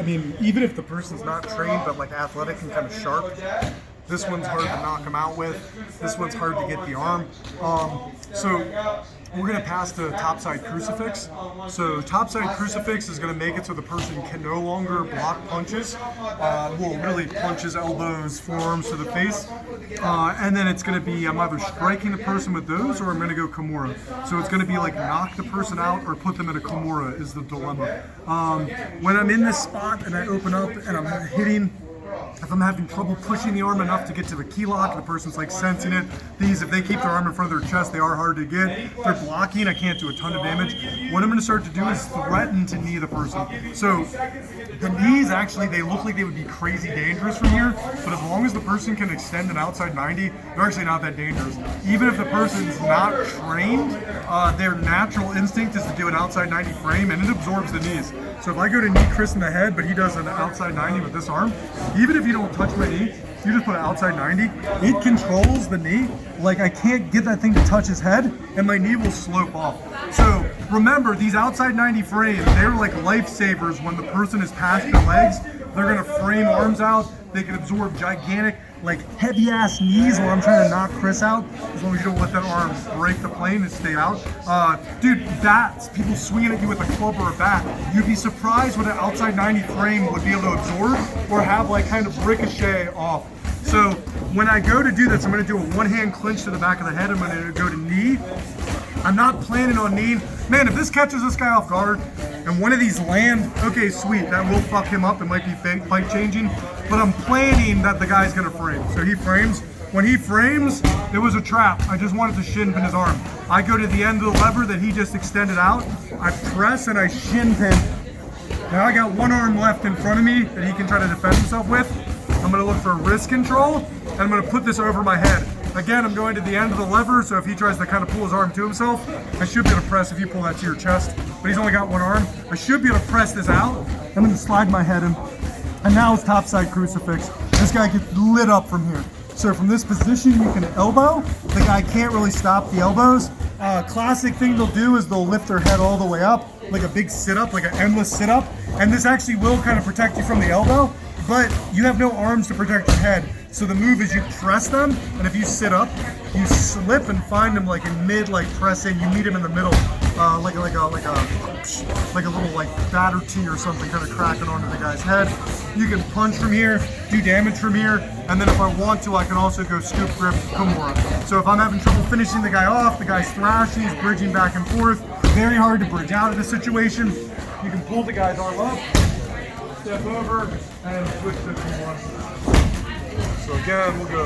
I mean, even if the person's not trained but like athletic and kind of sharp, this one's hard to knock them out with. This one's hard to get the arm. So we're going to pass the topside crucifix. So topside crucifix is going to make it so the person can no longer block punches. Will really punches, elbows, forearms to the face. And then it's going to be, I'm either striking the person with those or I'm going to go Kimura. So it's going to be like knock the person out or put them in a Kimura is the dilemma. When I'm in this spot and I open up and I'm hitting, if I'm having trouble pushing the arm enough to get to the key lock, the person's like sensing it. These, if they keep their arm in front of their chest, they are hard to get. If they're blocking, I can't do a ton of damage. What I'm going to start to do is threaten to knee the person. So the knees, actually, they look like they would be crazy dangerous from here, but as long as the person can extend an outside 90, they're actually not that dangerous. Even if the person's not trained, their natural instinct is to do an outside 90 frame, and it absorbs the knees. So if I go to knee Chris in the head, but he does an outside 90 with this arm, even if you don't touch my knee, you just put an outside 90, it controls the knee. Like, I can't get that thing to touch his head, and my knee will slope off. So remember, these outside 90 frames, they're like lifesavers when the person is past their legs. They're gonna frame arms out. They can absorb gigantic, like heavy ass knees while I'm trying to knock Chris out, as long as you don't let that arm break the plane and stay out. Dude, bats, people swinging at you with a club or a bat, you'd be surprised what an outside 90 frame would be able to absorb or have like kind of ricochet off. So when I go to do this, I'm gonna do a one-hand clinch to the back of the head. I'm gonna go to knee. I'm not planning on knee. Man, if this catches this guy off guard and one of these land, okay, sweet, that will fuck him up. It might be fight changing, but I'm planning that the guy's gonna frame. So he frames. When he frames, it was a trap. I just wanted to shin pin his arm. I go to the end of the lever that he just extended out. I press and I shin pin. Now I got one arm left in front of me that he can try to defend himself with. I'm gonna look for wrist control, and I'm gonna put this over my head. Again, I'm going to the end of the lever, so if he tries to kind of pull his arm to himself, I should be able to press if you pull that to your chest, but he's only got one arm. I should be able to press this out. I'm gonna slide my head in, and now it's topside crucifix. This guy gets lit up from here. So from this position, you can elbow. The guy can't really stop the elbows. Classic thing they'll do is they'll lift their head all the way up, like a big sit-up, like an endless sit-up, and this actually will kind of protect you from the elbow, but you have no arms to protect your head. So the move is you press them, and if you sit up, you slip and find them like in mid, like press in. You meet him in the middle, like a little like batter tee or something, kind of cracking onto the guy's head. You can punch from here, do damage from here, and then if I want to, I can also go scoop grip Kimura. So if I'm having trouble finishing the guy off, the guy's thrashing, he's bridging back and forth. Very hard to bridge out of this situation. You can pull the guy's arm up, step over, and switch to Kimura. So again, we'll go